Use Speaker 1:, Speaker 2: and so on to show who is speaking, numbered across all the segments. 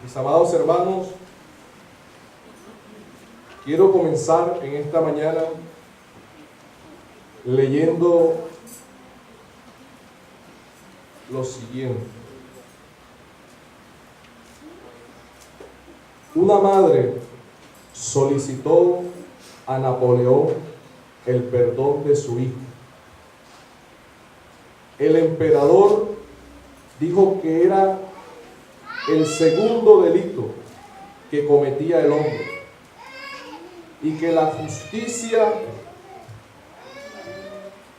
Speaker 1: Mis amados hermanos, quiero comenzar en esta mañana leyendo lo siguiente. Una madre solicitó a Napoleón el perdón de su hijo. El emperador dijo que era el segundo delito que cometía el hombre y que la justicia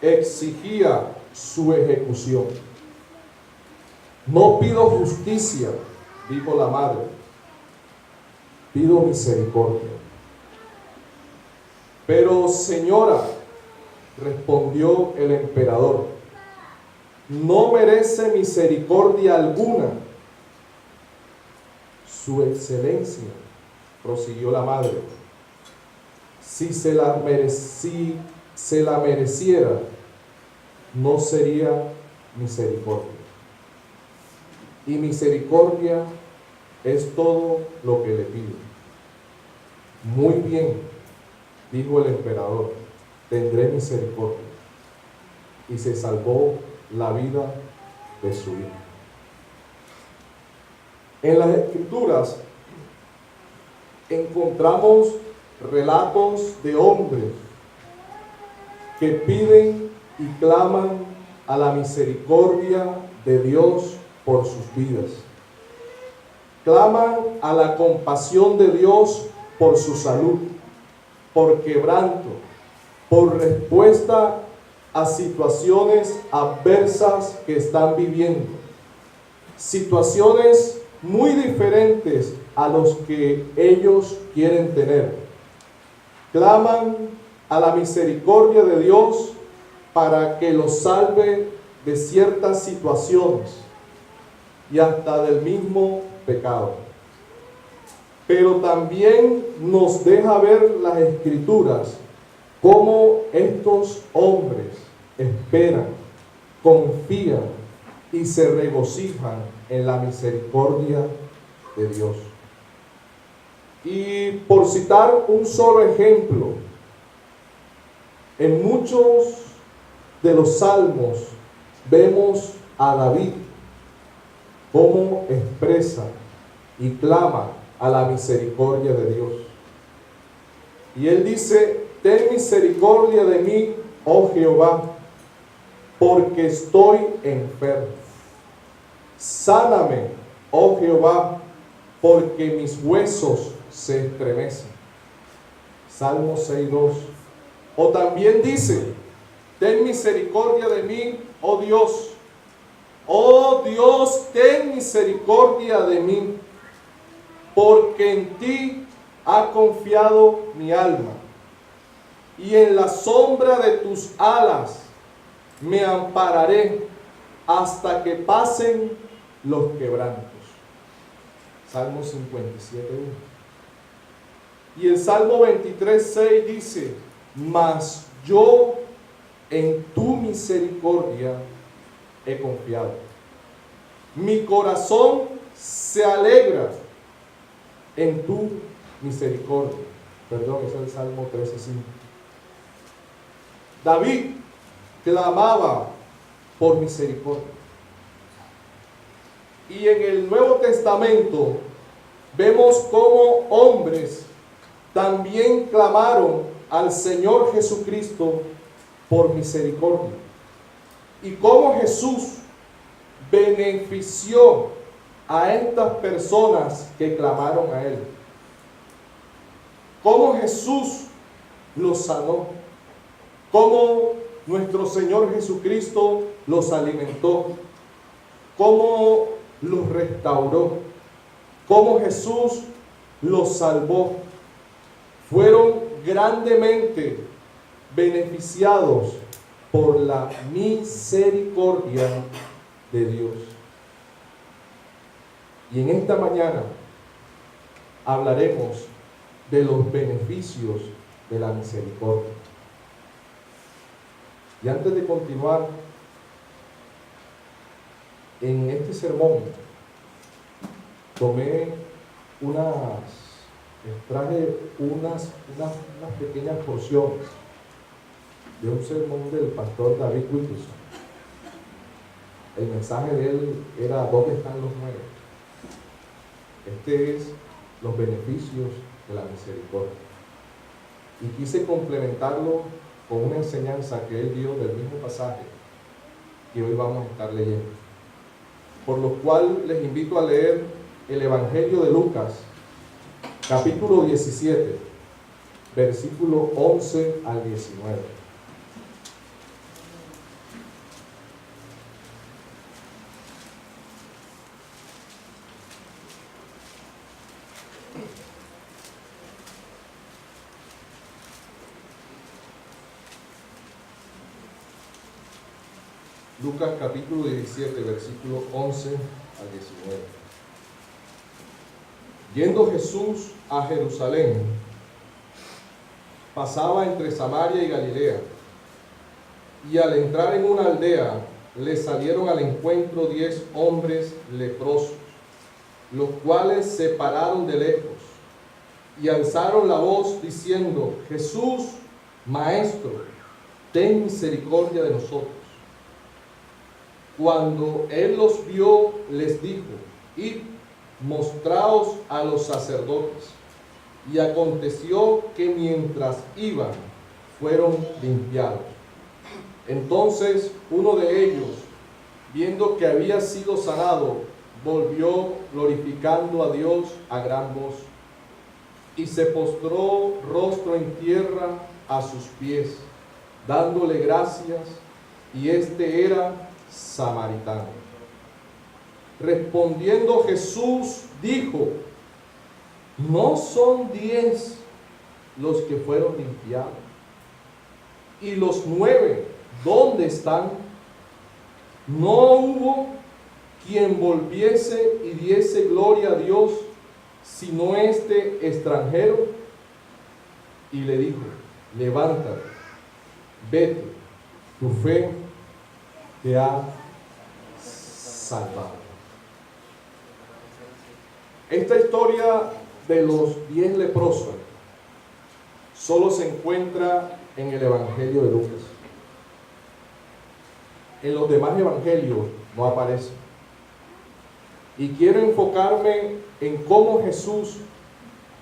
Speaker 1: exigía su ejecución. No pido justicia, dijo la madre, pido misericordia. Pero señora, respondió el emperador, no merece misericordia alguna. Su excelencia, prosiguió la madre, si se la mereciera, no sería misericordia. Y misericordia es todo lo que le pido. Muy bien, dijo el emperador, tendré misericordia. Y se salvó la vida de su hijo. En las Escrituras encontramos relatos de hombres que piden y claman a la misericordia de Dios por sus vidas. Claman a la compasión de Dios por su salud, por quebranto, por respuesta a situaciones adversas que están viviendo. Situaciones muy diferentes a los que ellos quieren tener. Claman a la misericordia de Dios para que los salve de ciertas situaciones y hasta del mismo pecado. Pero también nos deja ver las Escrituras cómo estos hombres esperan, confían y se regocijan en la misericordia de Dios. Y por citar un solo ejemplo, en muchos de los salmos vemos a David cómo expresa y clama a la misericordia de Dios. Y él dice, ten misericordia de mí, oh Jehová, porque estoy enfermo. Sáname, oh Jehová, porque mis huesos se estremecen. Salmo 6:2. O también dice, ten misericordia de mí, oh Dios. Oh Dios, ten misericordia de mí, porque en ti ha confiado mi alma, y en la sombra de tus alas me ampararé hasta que pasen los quebrantos. Salmo 57:1. Y el Salmo 23:6 dice, mas yo en tu misericordia he confiado. Mi corazón se alegra en tu misericordia. Perdón, ese es el Salmo 13:5. David clamaba por misericordia. Y en el Nuevo Testamento vemos cómo hombres también clamaron al Señor Jesucristo por misericordia. Y cómo Jesús benefició a estas personas que clamaron a Él. Cómo Jesús los sanó. Cómo nuestro Señor Jesucristo los alimentó. Cómo los restauró. Cómo Jesús los salvó. Fueron grandemente beneficiados por la misericordia de Dios. Y en esta mañana hablaremos de los beneficios de la misericordia. Y antes de continuar en este sermón, tomé traje unas pequeñas porciones de un sermón del pastor David Wilkerson. El mensaje de él era: ¿dónde están los 9? Este es los beneficios de la misericordia. Y quise complementarlo con una enseñanza que él dio del mismo pasaje que hoy vamos a estar leyendo. Por lo cual les invito a leer el Evangelio de Lucas, capítulo 17, versículo 11 al 19. Lucas capítulo 17, versículo 11 al 19. Yendo Jesús a Jerusalén, pasaba entre Samaria y Galilea, y al entrar en una aldea, le salieron al encuentro 10 hombres leprosos, los cuales se pararon de lejos, y alzaron la voz diciendo: Jesús, Maestro, ten misericordia de nosotros. Cuando él los vio, les dijo: Id, mostraos a los sacerdotes. Y aconteció que mientras iban, fueron limpiados. Entonces uno de ellos, viendo que había sido sanado, volvió glorificando a Dios a gran voz, y se postró rostro en tierra a sus pies, dándole gracias, y este era samaritano. Respondiendo Jesús dijo: ¿no son 10 los que fueron limpiados? ¿Y los 9 dónde están? ¿No hubo quien volviese y diese gloria a Dios, sino este extranjero? Y le dijo: levántate, vete, tu fe te ha salvado. Esta historia de los 10 leprosos solo se encuentra en el Evangelio de Lucas. En los demás evangelios no aparece. Y quiero enfocarme en cómo Jesús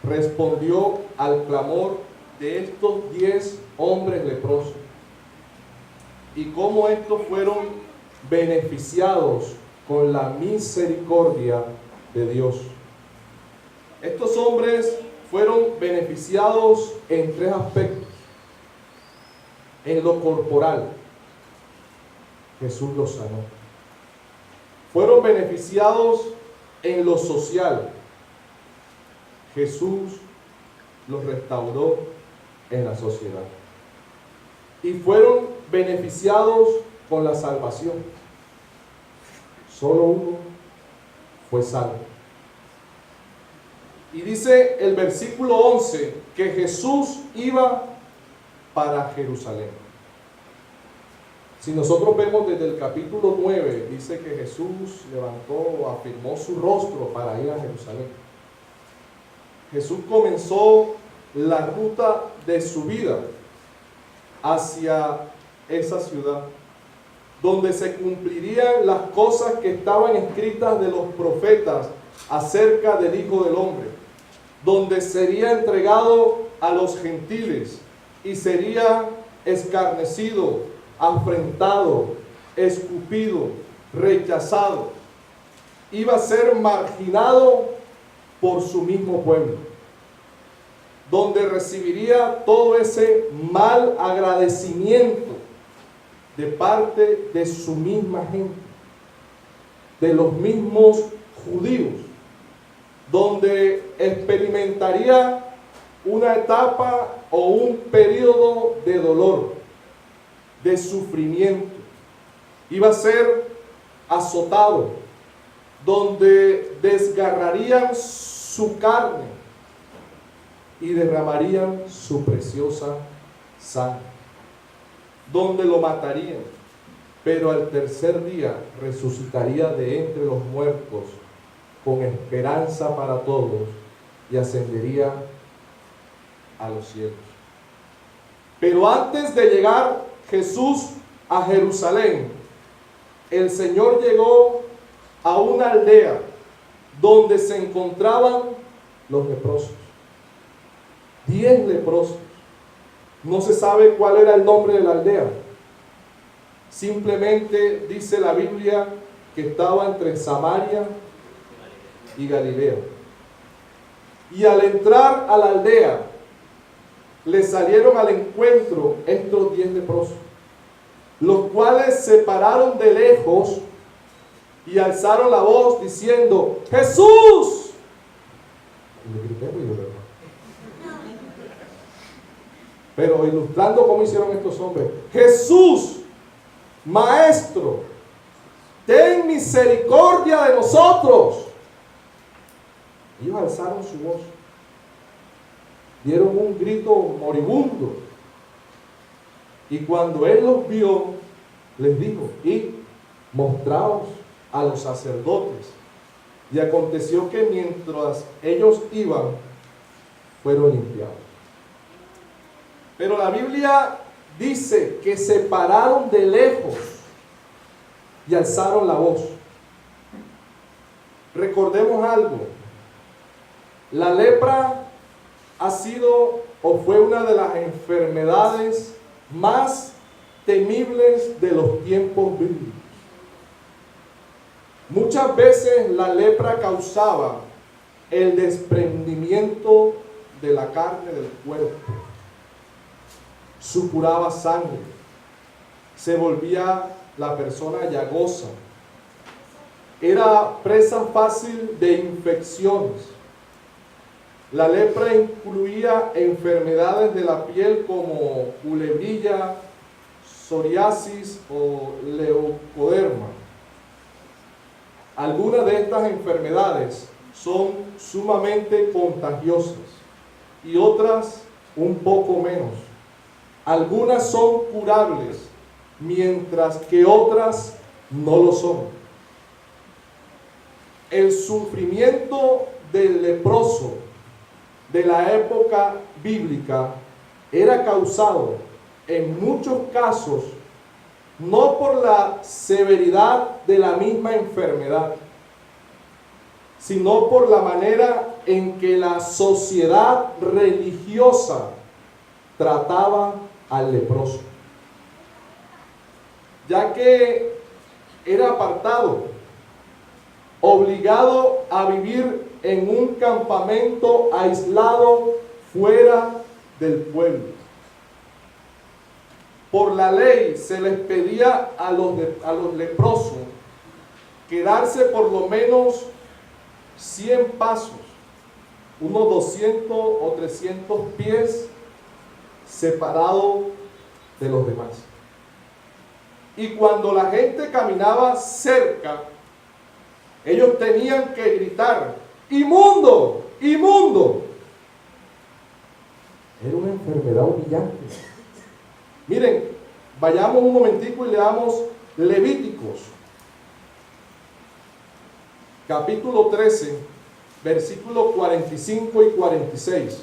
Speaker 1: respondió al clamor de estos 10 hombres leprosos, y cómo estos fueron beneficiados con la misericordia de Dios. Estos hombres fueron beneficiados en 3 aspectos. En lo corporal, Jesús los sanó. Fueron beneficiados en lo social. Jesús los restauró en la sociedad. Y fueron beneficiados con la salvación. Solo uno fue salvo. Y dice el versículo 11 que Jesús iba para Jerusalén. Si nosotros vemos desde el capítulo 9, dice que Jesús levantó, afirmó su rostro para ir a Jerusalén. Jesús comenzó la ruta de su vida hacia esa ciudad, donde se cumplirían las cosas que estaban escritas de los profetas acerca del Hijo del Hombre, donde sería entregado a los gentiles y sería escarnecido, afrentado, escupido, rechazado. Iba a ser marginado por su mismo pueblo, donde recibiría todo ese mal agradecimiento de parte de su misma gente, de los mismos judíos, donde experimentaría una etapa o un periodo de dolor, de sufrimiento. Iba a ser azotado, donde desgarrarían su carne y derramarían su preciosa sangre, donde lo matarían, pero al tercer día resucitaría de entre los muertos, con esperanza para todos y ascendería a los cielos. Pero antes de llegar Jesús a Jerusalén, el Señor llegó a una aldea donde se encontraban los leprosos. 10 leprosos. No se sabe cuál era el nombre de la aldea. Simplemente dice la Biblia que estaba entre Samaria y Galilea. Y al entrar a la aldea, le salieron al encuentro estos 10 leprosos, los cuales se pararon de lejos y alzaron la voz diciendo: ¡Jesús! Y le grité ruido, ¿verdad? Pero ilustrando cómo hicieron estos hombres: Jesús, Maestro, ten misericordia de nosotros. Ellos alzaron su voz, dieron un grito moribundo, y cuando él los vio, les dijo: id, mostraos a los sacerdotes. Y aconteció que mientras ellos iban, fueron limpiados. Pero la Biblia dice que se pararon de lejos y alzaron la voz. Recordemos algo: la lepra ha sido o fue una de las enfermedades más temibles de los tiempos bíblicos. Muchas veces la lepra causaba el desprendimiento de la carne del cuerpo, supuraba sangre, se volvía la persona llagosa, era presa fácil de infecciones. La lepra incluía enfermedades de la piel como culebrilla, psoriasis o leucoderma. Algunas de estas enfermedades son sumamente contagiosas y otras un poco menos. Algunas son curables, mientras que otras no lo son. El sufrimiento del leproso de la época bíblica era causado en muchos casos no por la severidad de la misma enfermedad, sino por la manera en que la sociedad religiosa trataba al leproso, ya que era apartado, obligado a vivir en un campamento aislado fuera del pueblo. Por la ley se les pedía a los leprosos quedarse por lo menos 100 pasos, unos 200 o 300 pies separado de los demás. Y cuando la gente caminaba cerca, ellos tenían que gritar: ¡inmundo! ¡Inmundo! Era una enfermedad humillante. Miren, vayamos un momentico y leamos Levíticos, capítulo 13, versículos 45 y 46.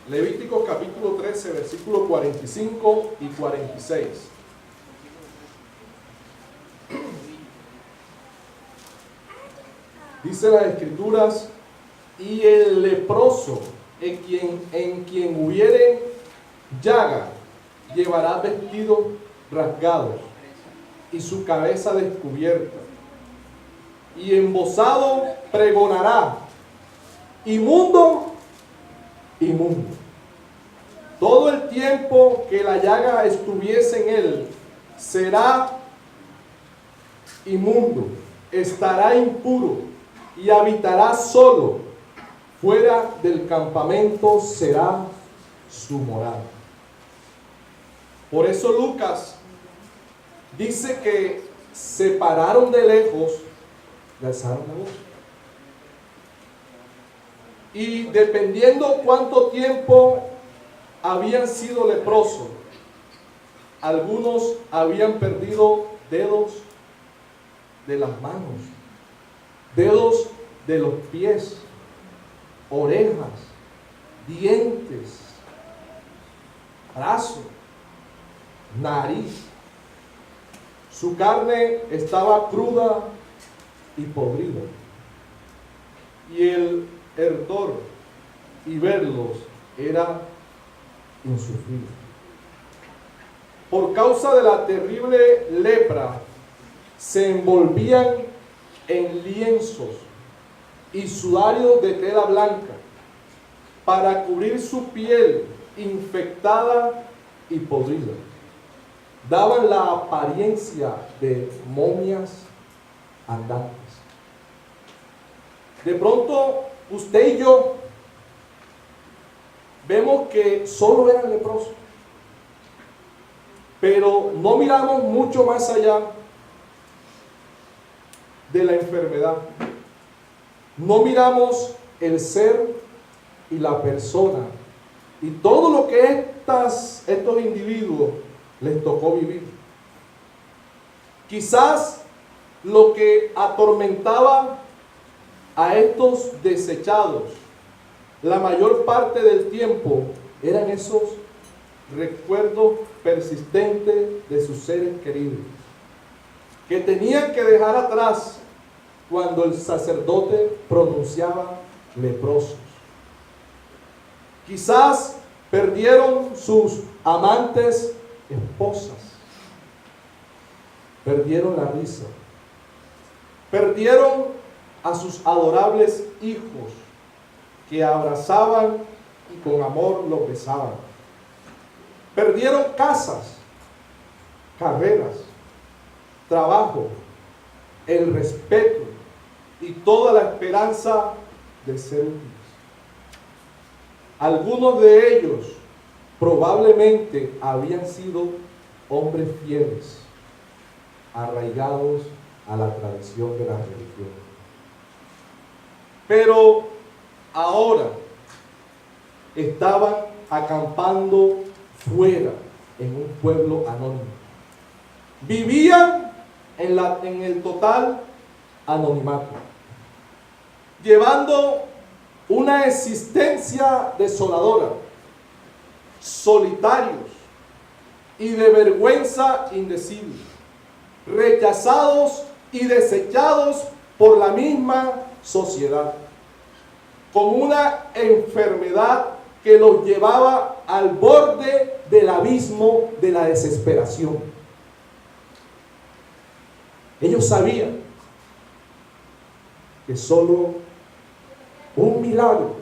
Speaker 1: Levíticos capítulo 13, versículos 45 y 46. Dice las Escrituras: y el leproso en quien hubiere llaga llevará vestidos rasgados y su cabeza descubierta, y embozado pregonará: inmundo, inmundo. Todo el tiempo que la llaga estuviese en él será inmundo, estará impuro y habitará solo. Fuera del campamento será su morada. Por eso Lucas dice que se pararon de lejos y alzaron la voz. Y dependiendo cuánto tiempo habían sido leprosos, algunos habían perdido dedos de las manos, dedos de los pies, orejas, dientes, brazos, nariz. Su carne estaba cruda y podrida, y el ardor y verlos era insufrible. Por causa de la terrible lepra, se envolvían en lienzos y sudarios de tela blanca para cubrir su piel infectada y podrida. Daban la apariencia de momias andantes. De pronto, usted y yo vemos que solo eran leprosos, pero no miramos mucho más allá de la enfermedad. No miramos el ser y la persona y todo lo que estos individuos les tocó vivir. Quizás lo que atormentaba a estos desechados la mayor parte del tiempo eran esos recuerdos persistentes de sus seres queridos, que tenían que dejar atrás cuando el sacerdote pronunciaba leprosos. Quizás perdieron sus amantes esposas, perdieron la risa, perdieron a sus adorables hijos que abrazaban y con amor los besaban. Perdieron casas, carreras, trabajo, el respeto y toda la esperanza de ser útiles. Algunos de ellos probablemente habían sido hombres fieles, arraigados a la tradición de la religión. Pero ahora estaban acampando fuera en un pueblo anónimo. Vivían en el total anonimato, llevando una existencia desoladora, solitarios y de vergüenza indecible, rechazados y desechados por la misma sociedad, con una enfermedad que los llevaba al borde del abismo de la desesperación. Ellos sabían que solo un milagro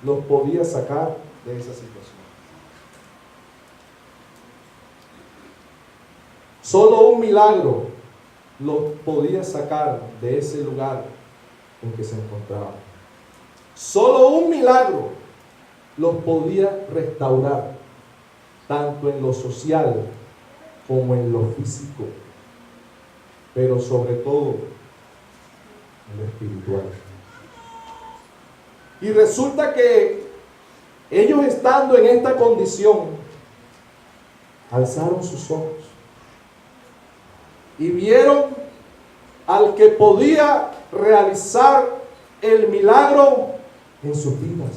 Speaker 1: los podía sacar de esa situación. Solo un milagro los podía sacar de ese lugar en que se encontraban. Solo un milagro los podía restaurar, tanto en lo social como en lo físico, pero sobre todo en lo espiritual. Y resulta que ellos, estando en esta condición, alzaron sus ojos y vieron al que podía realizar el milagro en sus vidas.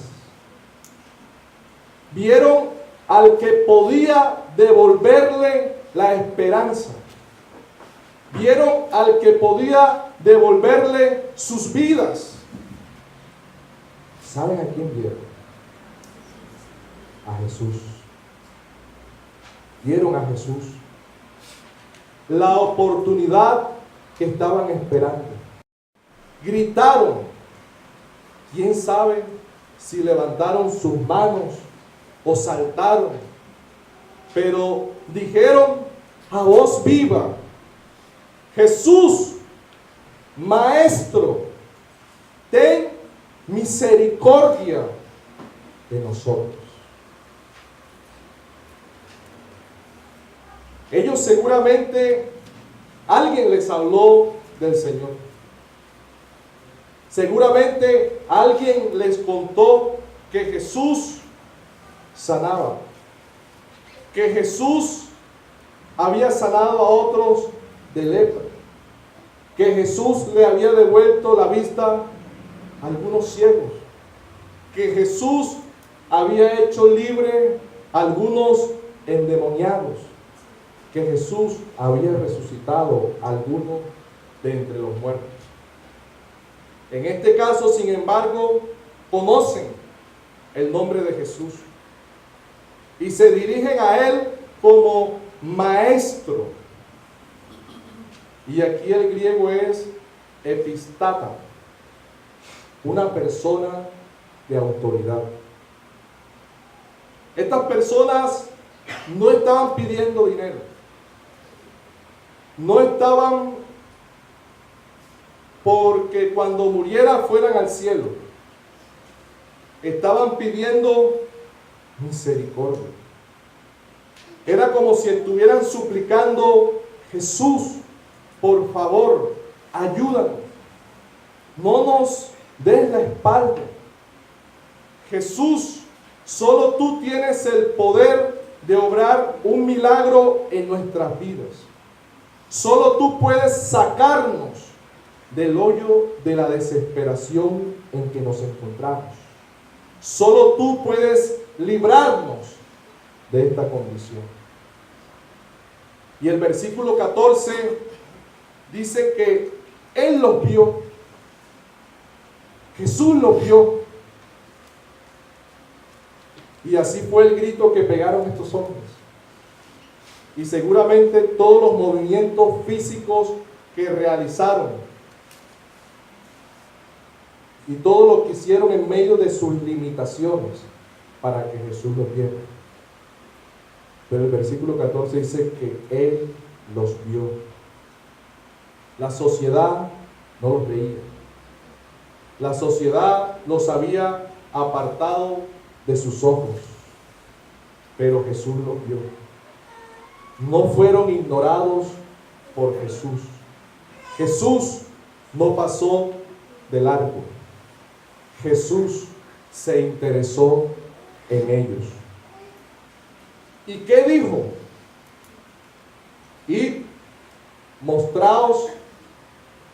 Speaker 1: Vieron al que podía devolverle la esperanza. Vieron al que podía devolverle sus vidas. ¿Saben a quién vieron? A Jesús. Vieron a Jesús. La oportunidad que estaban esperando. Gritaron. ¿Quién sabe si levantaron sus manos o saltaron? Pero dijeron a voz viva: Jesús, Maestro, ten misericordia de nosotros. Ellos seguramente, alguien les habló del Señor. Seguramente alguien les contó que Jesús sanaba, que Jesús había sanado a otros de lepra, que Jesús le había devuelto la vista a algunos ciegos, que Jesús había hecho libre a algunos endemoniados, que Jesús había resucitado a algunos de entre los muertos. En este caso, sin embargo, conocen el nombre de Jesús y se dirigen a Él como maestro. Y aquí el griego es epistata, una persona de autoridad. Estas personas no estaban pidiendo dinero, no estaban porque cuando muriera fueran al cielo, estaban pidiendo misericordia. Era como si estuvieran suplicando: Jesús, por favor, ayúdanos, no nos des la espalda. Jesús, solo tú tienes el poder de obrar un milagro en nuestras vidas. Solo tú puedes sacarnos del hoyo de la desesperación en que nos encontramos. Solo tú puedes librarnos de esta condición. Y el versículo 14 dice que Él los vio. Jesús los vio. Y así fue el grito que pegaron estos hombres. Y seguramente todos los movimientos físicos que realizaron y todo lo que hicieron en medio de sus limitaciones para que Jesús los viera. Pero el versículo 14 dice que Él los vio. La sociedad no los veía. La sociedad los había apartado de sus ojos, pero Jesús los vio. No fueron ignorados por Jesús. Jesús no pasó de largo. Jesús se interesó en ellos. ¿Y qué dijo? Id, mostraos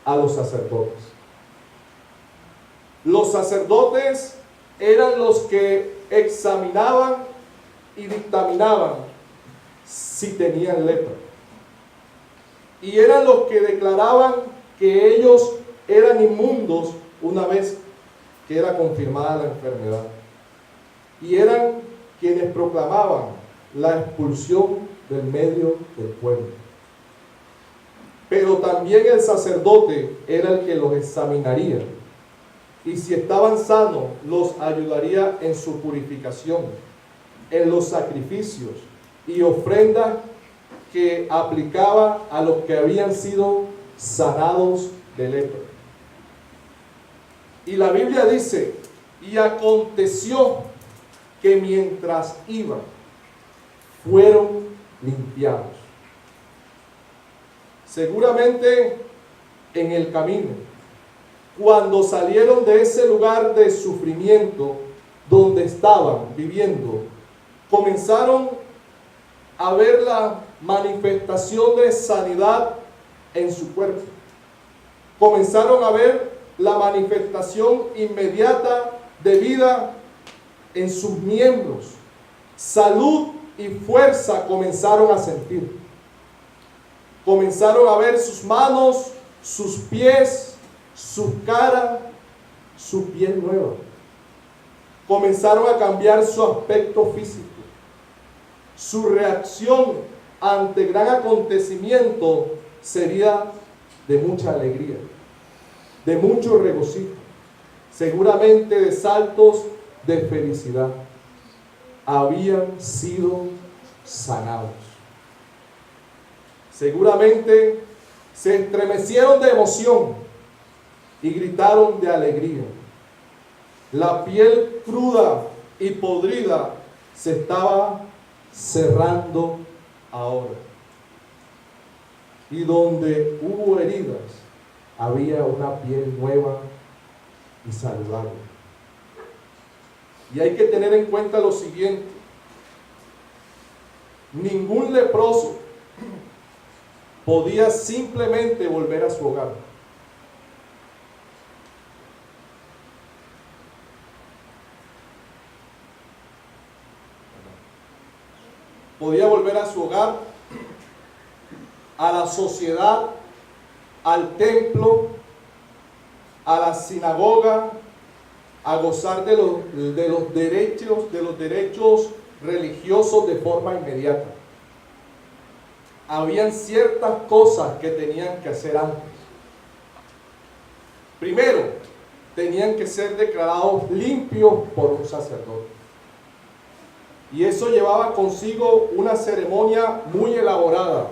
Speaker 1: a los sacerdotes. Los sacerdotes eran los que examinaban y dictaminaban si tenían lepra. Y eran los que declaraban que ellos eran inmundos una vez que era confirmada la enfermedad. Y eran quienes proclamaban la expulsión del medio del pueblo. Pero también el sacerdote era el que los examinaría. Y si estaban sanos, los ayudaría en su purificación, en los sacrificios y ofrendas que aplicaba a los que habían sido sanados de lepra. Y la Biblia dice: y aconteció que mientras iban, fueron limpiados. Seguramente en el camino, cuando salieron de ese lugar de sufrimiento donde estaban viviendo, comenzaron a ver la manifestación de sanidad en su cuerpo. Comenzaron a ver la manifestación inmediata de vida en sus miembros. Salud y fuerza comenzaron a sentir. Comenzaron a ver sus manos, sus pies, su cara, su piel nueva. Comenzaron a cambiar su aspecto físico. Su reacción ante gran acontecimiento sería de mucha alegría, de mucho regocijo, seguramente de saltos de felicidad. Habían sido sanados. Seguramente se estremecieron de emoción y gritaron de alegría. La piel cruda y podrida se estaba cerrando ahora. Y donde hubo heridas, había una piel nueva y saludable. Y hay que tener en cuenta lo siguiente: ningún leproso podía simplemente volver a su hogar. Podía volver a su hogar, a la sociedad, al templo, a la sinagoga, a gozar de los derechos religiosos de forma inmediata. Habían ciertas cosas que tenían que hacer antes. Primero, tenían que ser declarados limpios por un sacerdote. Y eso llevaba consigo una ceremonia muy elaborada,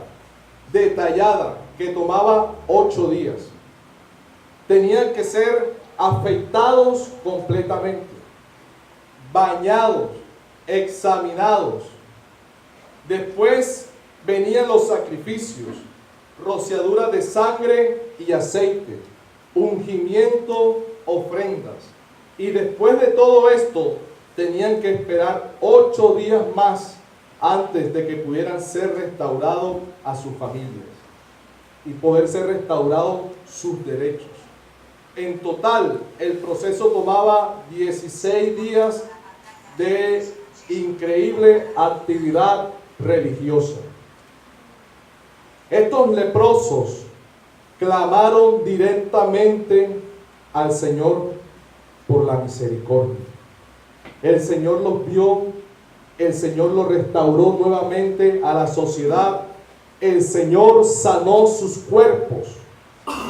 Speaker 1: detallada, que tomaba 8 días. Tenían que ser afeitados completamente, bañados, examinados. Después venían los sacrificios, rociaduras de sangre y aceite, ungimiento, ofrendas. Y después de todo esto, tenían que esperar 8 días más antes de que pudieran ser restaurados a sus familias y poder ser restaurados sus derechos. En total, el proceso tomaba 16 días de increíble actividad religiosa. Estos leprosos clamaron directamente al Señor por la misericordia. El Señor los vio, el Señor los restauró nuevamente a la sociedad, el Señor sanó sus cuerpos,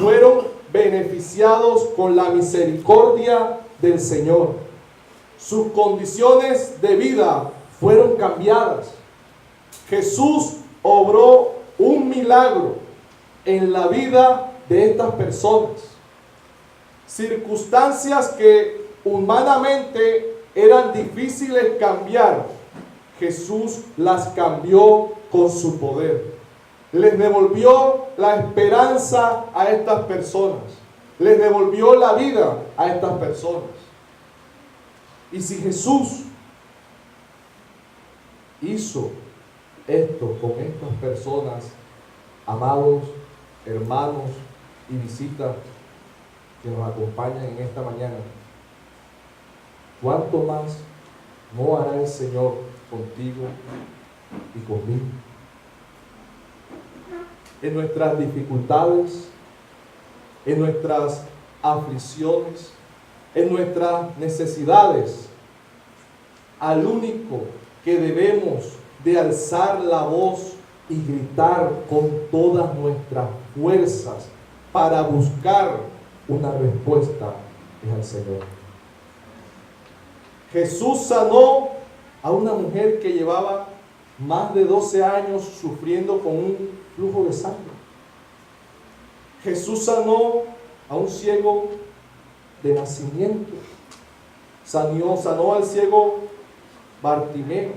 Speaker 1: fueron beneficiados con la misericordia del Señor. Sus condiciones de vida fueron cambiadas. Jesús obró un milagro en la vida de estas personas. Circunstancias que humanamente eran difíciles cambiar, Jesús las cambió con su poder. Les devolvió la esperanza a estas personas. Les devolvió la vida a estas personas. Y si Jesús hizo esto con estas personas, amados hermanos y visitas que nos acompañan en esta mañana, ¿cuánto más no hará el Señor contigo y conmigo? En nuestras dificultades, en nuestras aflicciones, en nuestras necesidades, al único que debemos de alzar la voz y gritar con todas nuestras fuerzas para buscar una respuesta es al Señor. Jesús sanó a una mujer que llevaba más de 12 años sufriendo con un flujo de sangre. Jesús sanó a un ciego de nacimiento. Sanó al ciego Bartimeo.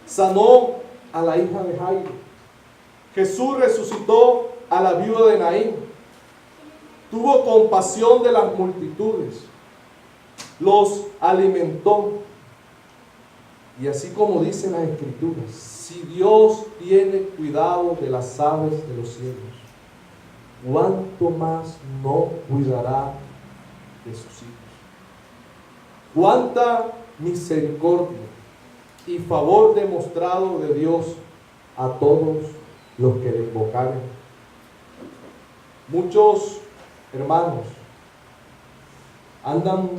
Speaker 1: Sanó a la hija de Jairo. Jesús resucitó a la viuda de Naín. Tuvo compasión de las multitudes. Los alimentó. Y así como dicen las Escrituras, si Dios tiene cuidado de las aves de los cielos, ¿cuánto más no cuidará de sus hijos? Cuánta misericordia y favor demostrado de Dios a todos los que le invocaren. Muchos hermanos andan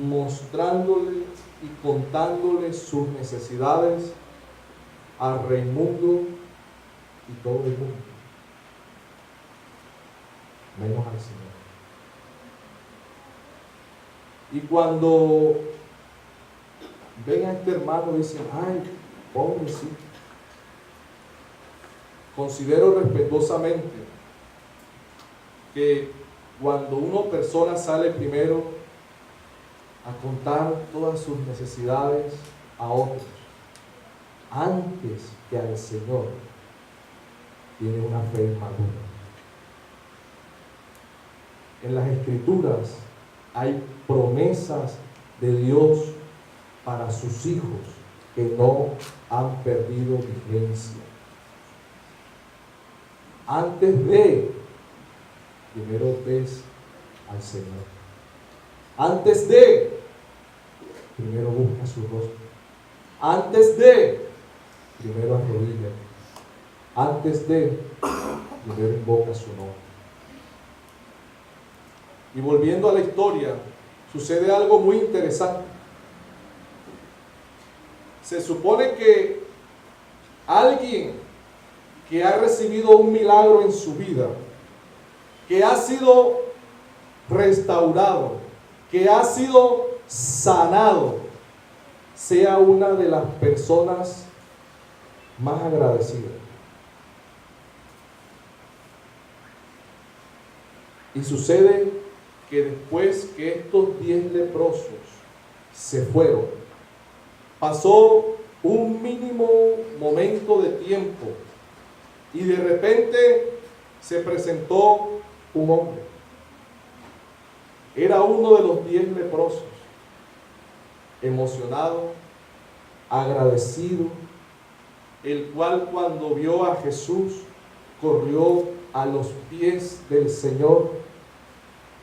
Speaker 1: mostrándole y contándole sus necesidades al Raimundo y todo el mundo, menos al Señor. Y cuando ven a este hermano dicen: ay, pobrecito. Considero respetuosamente que cuando una persona sale primero a contar todas sus necesidades a otros, antes que al Señor, tiene una fe inmadura. En las Escrituras hay promesas de Dios para sus hijos que no han perdido vigencia. Antes de, primero ves al Señor. Antes de, primero busca su rostro. Antes de, primero arrodilla. Antes de, primero invoca su nombre. Y volviendo a la historia, sucede algo muy interesante. Se supone que alguien que ha recibido un milagro en su vida, que ha sido restaurado, que ha sido sanado, sea una de las personas más agradecidas. Y sucede que después que estos 10 leprosos se fueron, pasó un mínimo momento de tiempo y de repente se presentó un hombre. Era uno de los 10 leprosos, emocionado, agradecido, el cual cuando vio a Jesús corrió a los pies del Señor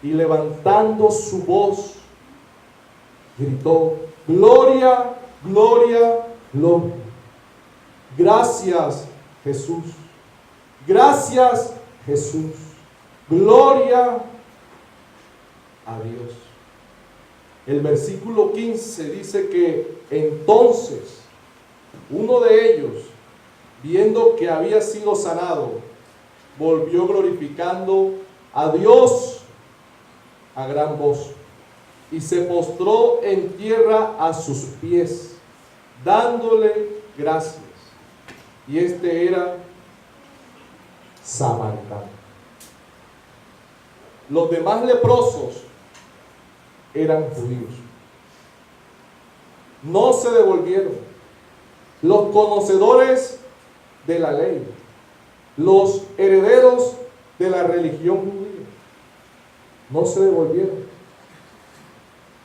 Speaker 1: y levantando su voz gritó: gloria, gloria, gloria. Gracias, Jesús. Gracias, Jesús. Gloria a Dios. El versículo 15 dice que entonces uno de ellos, viendo que había sido sanado, volvió glorificando a Dios a gran voz y se postró en tierra a sus pies, dándole gracias. Y este era samaritano. Los demás leprosos eran judíos. No se devolvieron. Los conocedores de la ley, los herederos de la religión judía, no se devolvieron.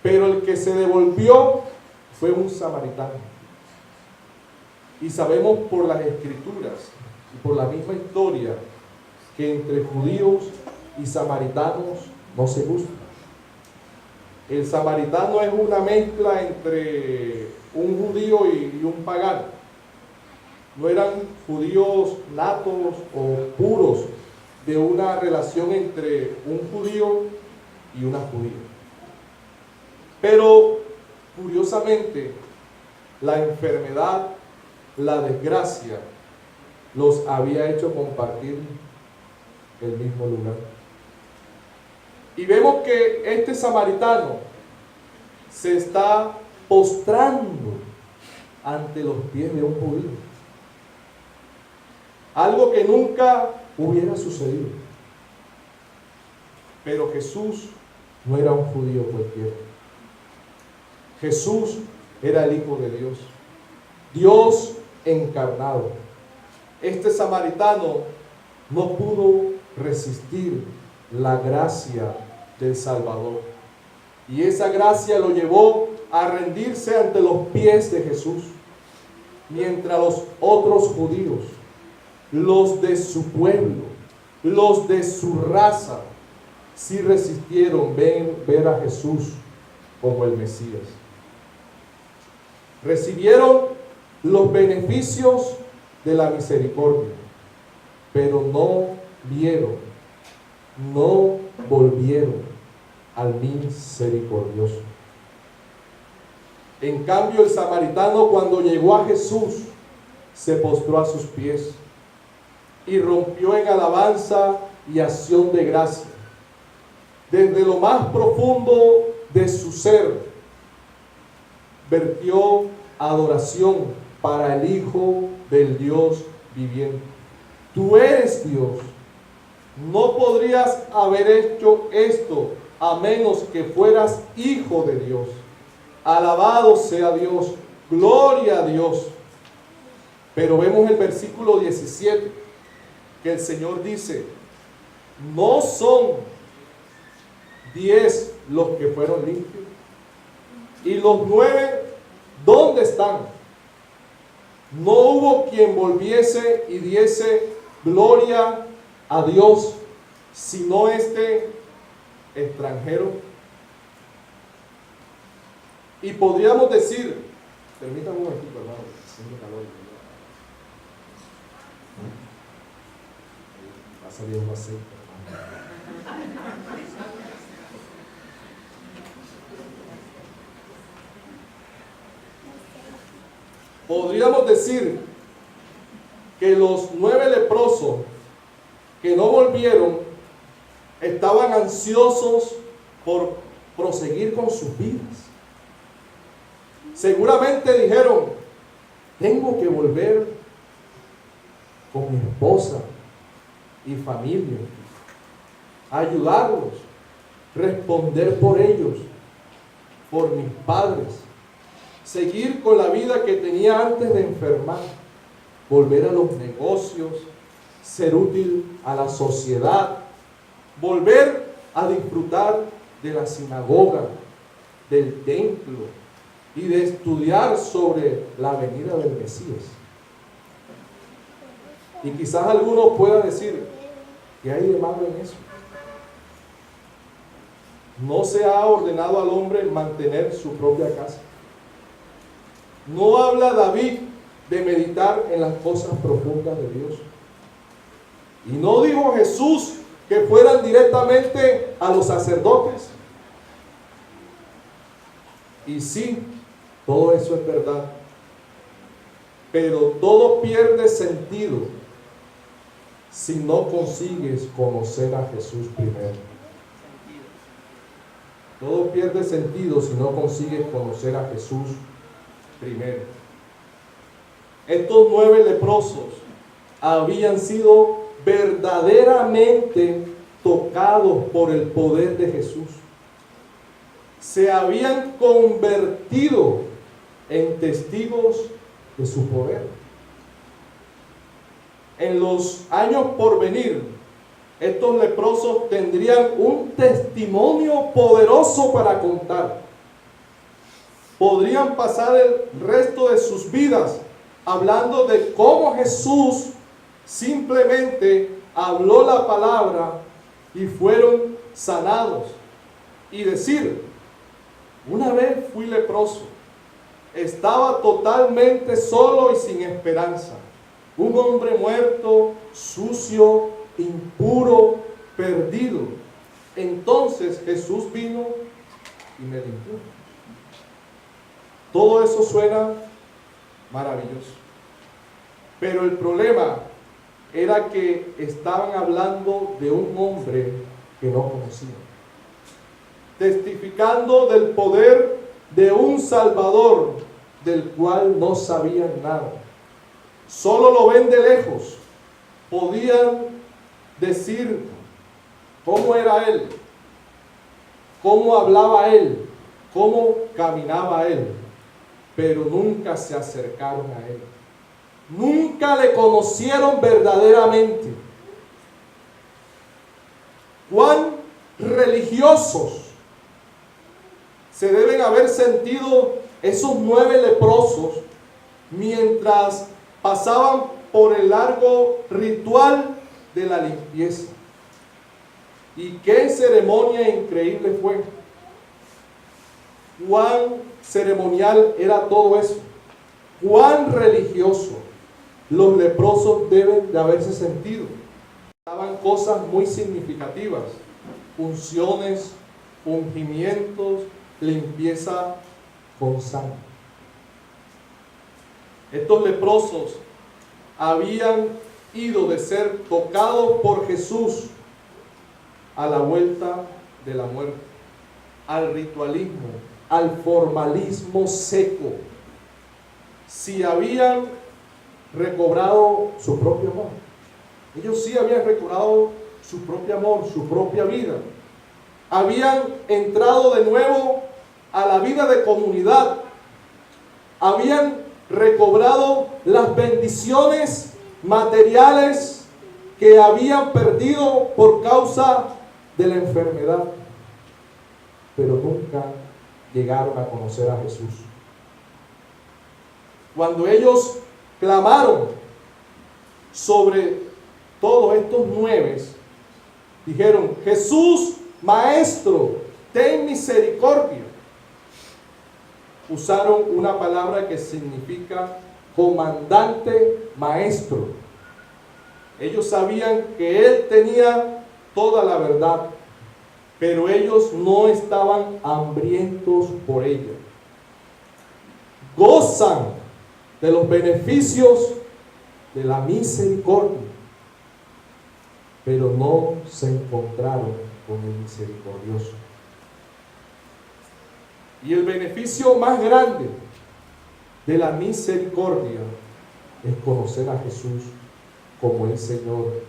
Speaker 1: Pero el que se devolvió fue un samaritano. Y sabemos por las escrituras y por la misma historia que entre judíos y samaritanos no se gustan. El samaritano es una mezcla entre un judío y un pagano. No eran judíos natos o puros de una relación entre un judío y una judía. Pero, curiosamente, la enfermedad, la desgracia, los había hecho compartir el mismo lugar. Y vemos que este samaritano se está postrando ante los pies de un judío. Algo que nunca hubiera sucedido. Pero Jesús no era un judío cualquiera. Jesús era el Hijo de Dios. Dios encarnado. Este samaritano no pudo resistir la gracia del Salvador. Y esa gracia lo llevó a rendirse ante los pies de Jesús. Mientras los otros judíos, los de su pueblo, los de su raza, sí resistieron ver a Jesús como el Mesías. Recibieron los beneficios de la misericordia, pero no vieron, no volvieron al misericordioso. En cambio, el samaritano, cuando llegó a Jesús, se postró a sus pies y rompió en alabanza y acción de gracia. Desde lo más profundo de su ser, vertió adoración para el Hijo del Dios viviente. Tú eres Dios. No podrías haber hecho esto a menos que fueras Hijo de Dios. Alabado sea Dios. Gloria a Dios. Pero vemos el versículo 17, que el Señor dice: no son 10 los que fueron limpios, y los 9 ¿dónde están? No hubo quien volviese y diese gloria a Dios, sino este extranjero. Y podríamos decir, permítame un momentito, hermano, haciendo calor. Va saliendo aceite, hermano. Podríamos decir que los 9 leprosos que no volvieron estaban ansiosos por proseguir con sus vidas. Seguramente dijeron, tengo que volver con mi esposa y familia, ayudarlos, responder por ellos, por mis padres, seguir con la vida que tenía antes de enfermar, volver a los negocios, ser útil a la sociedad, volver a disfrutar de la sinagoga, del templo y de estudiar sobre la venida del Mesías. Y quizás algunos puedan decir, ¿qué hay de malo en eso? No se ha ordenado al hombre mantener su propia casa. No habla David de meditar en las cosas profundas de Dios. Y no dijo Jesús que fueran directamente a los sacerdotes. Y sí, todo eso es verdad. Pero todo pierde sentido si no consigues conocer a Jesús primero. Todo pierde sentido si no consigues conocer a Jesús primero. Estos 9 leprosos habían sido verdaderamente tocados por el poder de Jesús. Se habían convertido en testigos de su poder. En los años por venir, estos leprosos tendrían un testimonio poderoso para contar. Podrían pasar el resto de sus vidas hablando de cómo Jesús simplemente habló la palabra y fueron sanados. Y decir, una vez fui leproso, estaba totalmente solo y sin esperanza. Un hombre muerto, sucio, impuro, perdido. Entonces Jesús vino y me limpió. Todo eso suena maravilloso. Pero el problema era que estaban hablando de un hombre que no conocían, testificando del poder de un Salvador del cual no sabían nada. Solo lo ven de lejos. Podían decir cómo era Él, cómo hablaba Él, cómo caminaba Él, pero nunca se acercaron a Él. Nunca le conocieron verdaderamente. Cuán religiosos se deben haber sentido esos 9 leprosos mientras pasaban por el largo ritual de la limpieza. Y qué ceremonia increíble fue. Cuán ceremonial era todo eso. Cuán religioso los leprosos deben de haberse sentido. Estaban cosas muy significativas: unciones, ungimientos, limpieza con sangre. Estos leprosos habían ido de ser tocados por Jesús a la vuelta de la muerte, al ritualismo, al formalismo seco. Si habían recobrado su propio amor, ellos sí habían recobrado su propio amor, su propia vida. Habían entrado de nuevo a la vida de comunidad. Habían recobrado las bendiciones materiales que habían perdido por causa de la enfermedad, pero nunca llegaron a conocer a Jesús. Cuando ellos clamaron sobre todos estos 9, dijeron: Jesús, Maestro, ten misericordia. Usaron una palabra que significa comandante, maestro. Ellos sabían que Él tenía toda la verdad, pero ellos no estaban hambrientos por ella. Gozan de los beneficios de la misericordia, pero no se encontraron con el misericordioso. Y el beneficio más grande de la misericordia es conocer a Jesús como el Señor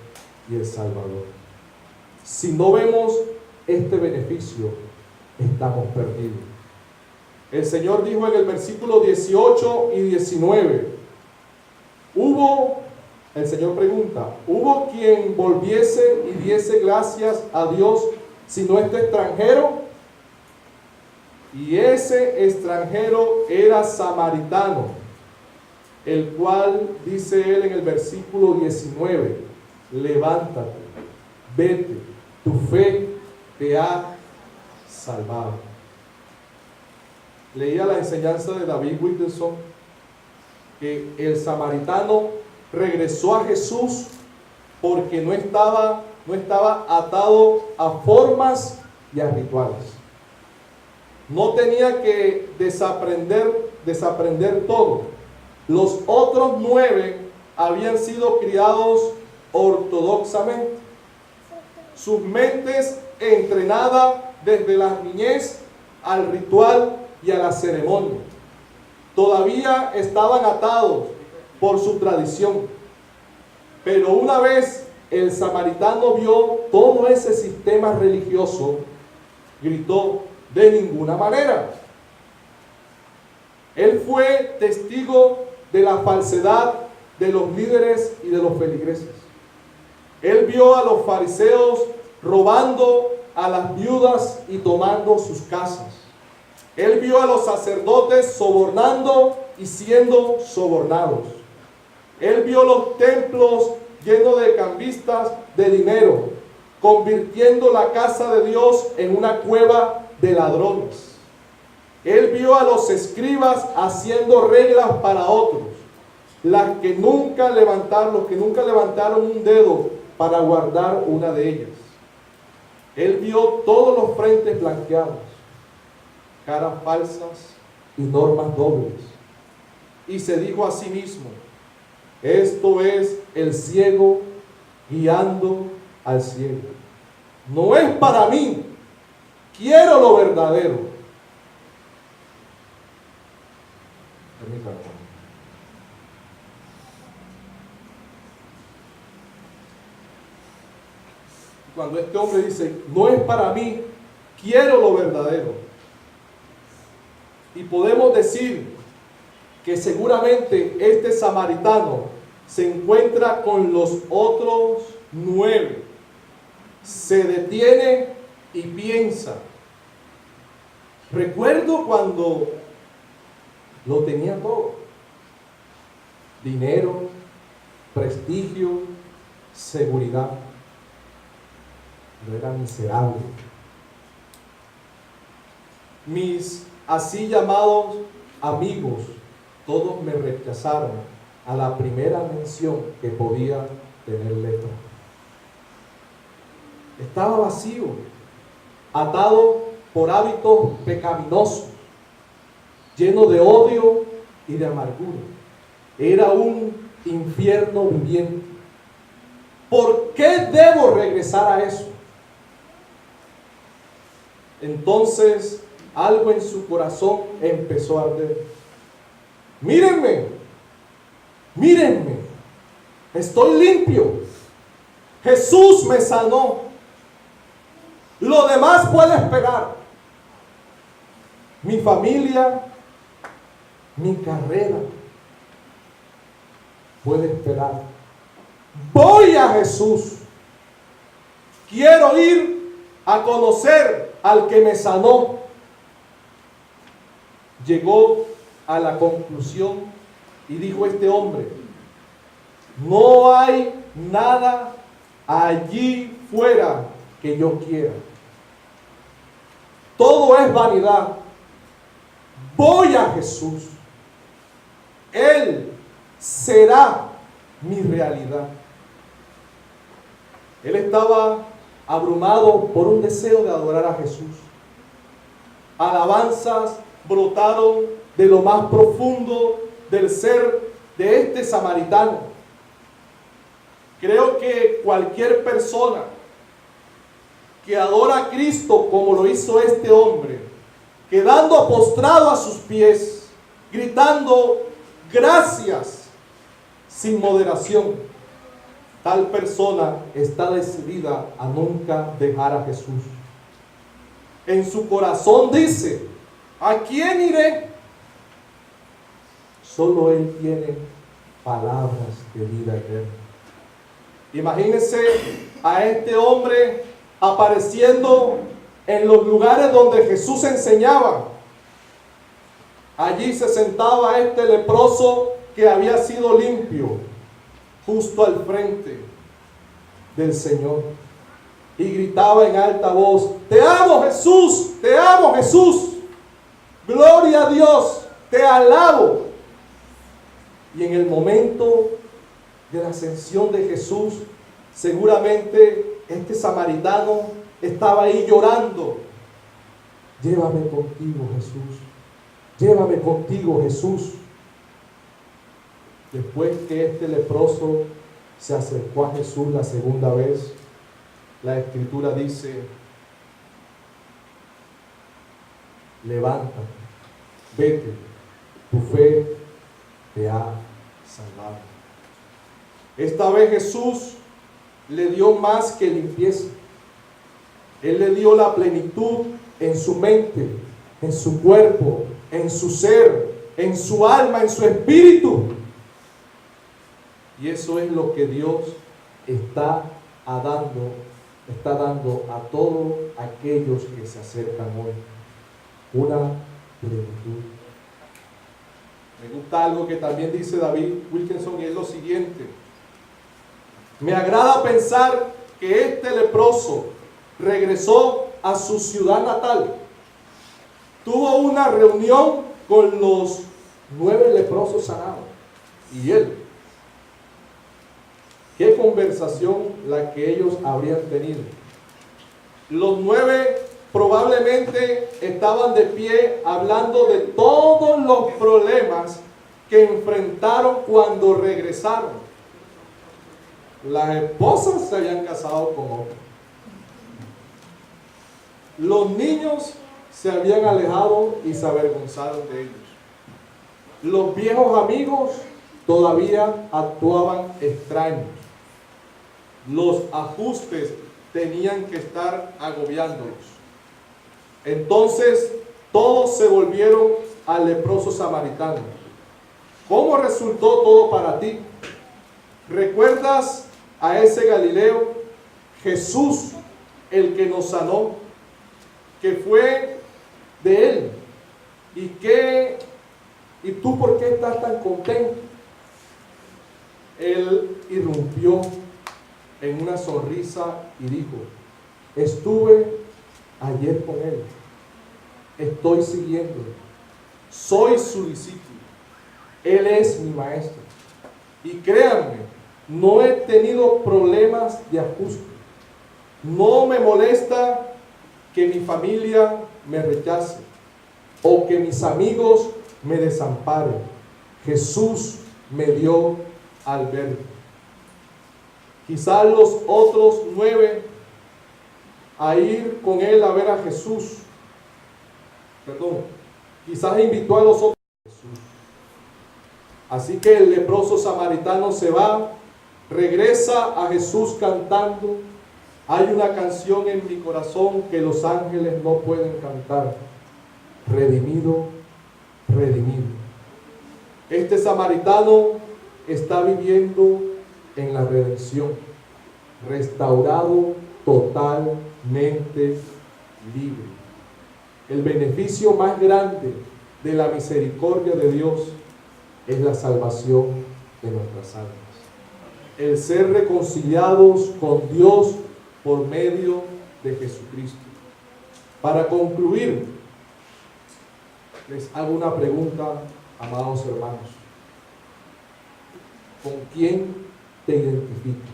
Speaker 1: y el Salvador. Si no vemos este beneficio, estamos perdidos. El Señor dijo en el versículo 18 y 19, el Señor pregunta: ¿hubo quien volviese y diese gracias a Dios sino este extranjero? Y ese extranjero era samaritano, el cual dice él en el versículo 19: levántate, vete, tu fe te ha salvado. Leía la enseñanza de David Wilkerson que el samaritano regresó a Jesús porque no estaba atado a formas y a rituales. No tenía que desaprender todo. Los otros 9 habían sido criados ortodoxamente. Sus mentes entrenadas desde la niñez al ritual y a la ceremonia. Todavía estaban atados por su tradición. Pero una vez el samaritano vio todo ese sistema religioso, gritó: de ninguna manera. Él fue testigo de la falsedad de los líderes y de los feligreses. Él vio a los fariseos robando a las viudas y tomando sus casas. Él vio a los sacerdotes sobornando y siendo sobornados. Él vio los templos llenos de cambistas de dinero, convirtiendo la casa de Dios en una cueva de ladrones. Él vio a los escribas haciendo reglas para otros, los que nunca levantaron un dedo para guardar una de ellas. Él vio todos los frentes blanqueados, caras falsas y normas dobles, y se dijo a sí mismo: esto es el ciego guiando al ciego. No es para mí, quiero lo verdadero. Permítanme. Cuando este hombre dice: no es para mí, quiero lo verdadero. Y podemos decir que seguramente este samaritano se encuentra con los otros 9. Se detiene y piensa: recuerdo cuando lo tenía todo: dinero, prestigio, seguridad. Yo era miserable. Mis así llamados amigos, todos me rechazaron a la primera mención que podía tener letra. Estaba vacío, atado por hábitos pecaminosos, lleno de odio y de amargura. Era un infierno viviente. ¿Por qué debo regresar a eso? Entonces algo en su corazón empezó a arder. Mírenme, mírenme, estoy limpio. Jesús me sanó. Lo demás puede esperar. Mi familia, mi carrera puede esperar. Voy a Jesús. Quiero ir a conocer al que me sanó. Llegó a la conclusión Y dijo este hombre: no hay nada allí fuera que yo quiera. Todo es vanidad. Voy a Jesús. Él será mi realidad. Él estaba abrumado por un deseo de adorar a Jesús. Alabanzas brotaron de lo más profundo del ser de este samaritano. Creo que cualquier persona que adora a Cristo como lo hizo este hombre, quedando postrado a sus pies, gritando gracias sin moderación, tal persona está decidida a nunca dejar a Jesús. En su corazón dice: ¿a quién iré? Solo Él tiene palabras de vida eterna. Imagínense a este hombre apareciendo en los lugares donde Jesús enseñaba. Allí se sentaba este leproso que había sido limpio, justo al frente del Señor, y gritaba en alta voz: te amo, Jesús, te amo, Jesús, gloria a Dios, te alabo. Y en el momento de la ascensión de Jesús, seguramente este samaritano estaba ahí llorando: llévame contigo, Jesús, llévame contigo, Jesús. Después que este leproso se acercó a Jesús la segunda vez, la Escritura dice: levántate, vete, tu fe te ha salvado. Esta vez Jesús le dio más que limpieza. Él le dio la plenitud en su mente, en su cuerpo, en su ser, en su alma, en su espíritu. Y eso es lo que Dios está dando a todos aquellos que se acercan hoy. Una plenitud. Me gusta algo que también dice David Wilkinson, y es lo siguiente: me agrada pensar que este leproso regresó a su ciudad natal, tuvo una reunión con los 9 leprosos sanados, y él, qué conversación la que ellos habrían tenido. Los 9 probablemente estaban de pie hablando de todos los problemas que enfrentaron cuando regresaron. Las esposas se habían casado con otros. Los niños se habían alejado y se avergonzaron de ellos. Los viejos amigos todavía actuaban extraños. Los ajustes tenían que estar agobiándolos. Entonces todos se volvieron al leproso samaritano. ¿Cómo resultó todo para ti? ¿Recuerdas a ese Galileo, Jesús, el que nos sanó, que fue de él? ¿Y tú por qué estás tan contento? Él irrumpió en una sonrisa y dijo: estuve ayer con él, estoy siguiéndolo, soy su discípulo, él es mi maestro. Y créanme, no he tenido problemas de ajuste. No me molesta que mi familia me rechace o que mis amigos me desamparen. Jesús me dio albergue. Quizás los otros 9 a ir con él a ver a Jesús, quizás invitó a los otros a Jesús. Así que el leproso samaritano se va, regresa a Jesús cantando: hay una canción en mi corazón que los ángeles no pueden cantar, redimido, redimido. Este samaritano está viviendo en la redención, restaurado, totalmente libre. El beneficio más grande de la misericordia de Dios es la salvación de nuestras almas. El ser reconciliados con Dios por medio de Jesucristo. Para concluir, les hago una pregunta, amados hermanos. ¿Con quién te identificas?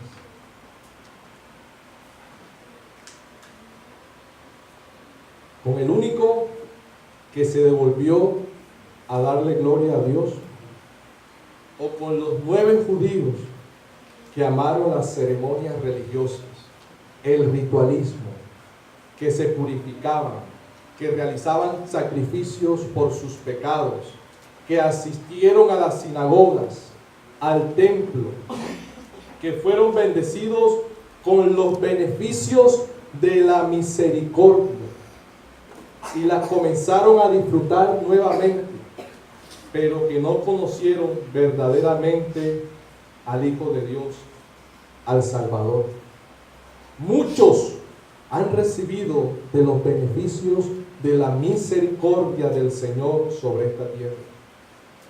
Speaker 1: ¿Con el único que se devolvió a darle gloria a Dios? ¿O con los 9 judíos que amaron las ceremonias religiosas, el ritualismo, que se purificaban, que realizaban sacrificios por sus pecados, que asistieron a las sinagogas, al templo, que fueron bendecidos con los beneficios de la misericordia y las comenzaron a disfrutar nuevamente, pero que no conocieron verdaderamente al Hijo de Dios, al Salvador? Muchos han recibido de los beneficios de la misericordia del Señor sobre esta tierra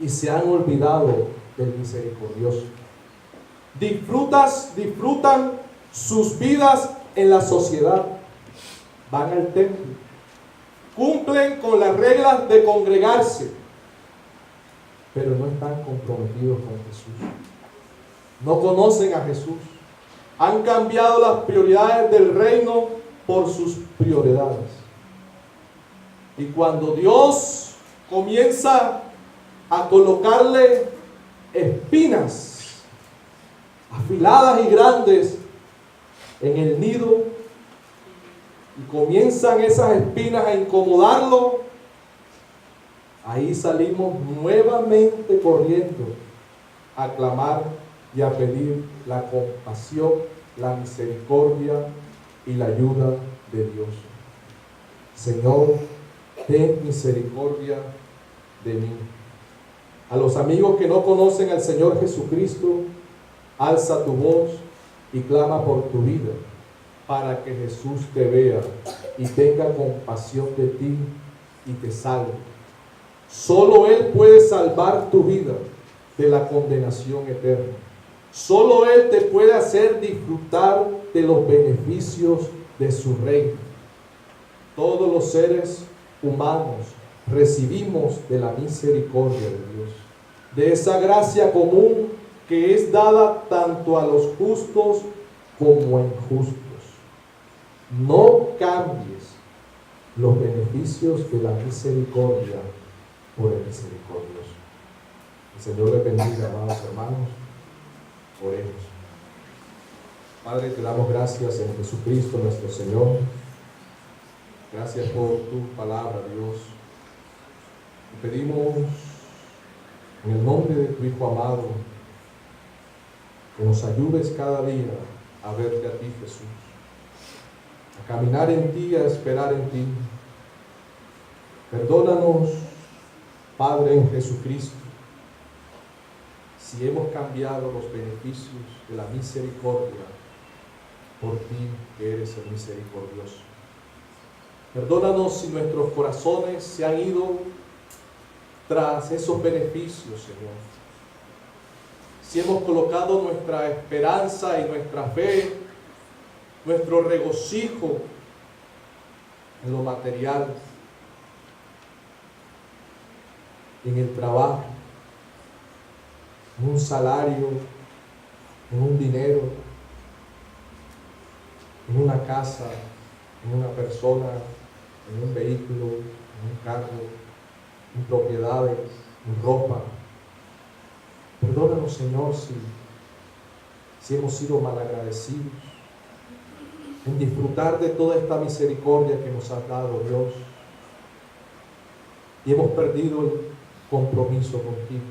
Speaker 1: y se han olvidado del misericordioso. Disfrutan sus vidas en la sociedad, van al templo, cumplen con las reglas de congregarse, pero no están comprometidos con Jesús. No conocen a Jesús. Han cambiado las prioridades del reino por sus prioridades. Y cuando Dios comienza a colocarle espinas afiladas y grandes en el nido, y comienzan esas espinas a incomodarlo, ahí salimos nuevamente corriendo a clamar y a pedir la compasión, la misericordia y la ayuda de Dios. Señor, ten misericordia de mí. A los amigos que no conocen al Señor Jesucristo, alza tu voz y clama por tu vida, para que Jesús te vea y tenga compasión de ti y te salve. Solo Él puede salvar tu vida de la condenación eterna. Solo Él te puede hacer disfrutar de los beneficios de su reino. Todos los seres humanos recibimos de la misericordia de Dios, de esa gracia común que es dada tanto a los justos como a injustos. No cambies los beneficios de la misericordia por el misericordioso. El Señor les bendiga, amados hermanos. Oremos. Padre, te damos gracias en Jesucristo nuestro Señor. Gracias por tu palabra, Dios. Te pedimos en el nombre de tu Hijo amado que nos ayudes cada día a verte a ti, Jesús, a caminar en ti, a esperar en ti. Perdónanos, Padre, en Jesucristo, si hemos cambiado los beneficios de la misericordia por ti, que eres el misericordioso. Perdónanos si nuestros corazones se han ido tras esos beneficios, Señor. Si hemos colocado nuestra esperanza y nuestra fe, nuestro regocijo en lo material, en el trabajo, en un salario, en un dinero, en una casa, en una persona, en un vehículo, en un carro, en propiedades, en ropa. Perdónanos, Señor, si hemos sido malagradecidos en disfrutar de toda esta misericordia que nos has dado, Dios, y hemos perdido el compromiso contigo.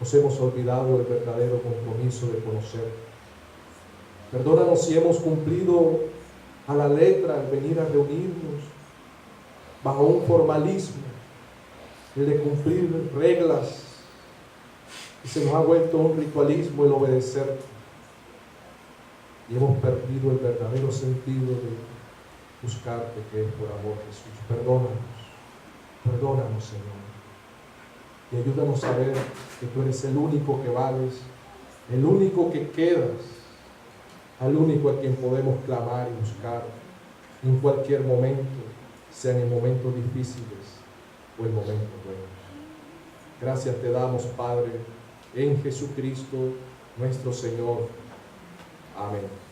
Speaker 1: Nos hemos olvidado del verdadero compromiso de conocerte. Perdónanos si hemos cumplido a la letra al venir a reunirnos bajo un formalismo, el de cumplir reglas, y se nos ha vuelto un ritualismo el obedecer, y hemos perdido el verdadero sentido de buscarte, que es por amor, Jesús. Perdónanos, Señor. y ayúdanos a ver que tú eres el único que vales, el único que quedas, al único a quien podemos clamar y buscar en cualquier momento, sean en momentos difíciles o en momentos buenos. Gracias te damos, Padre, en Jesucristo nuestro Señor. Amén.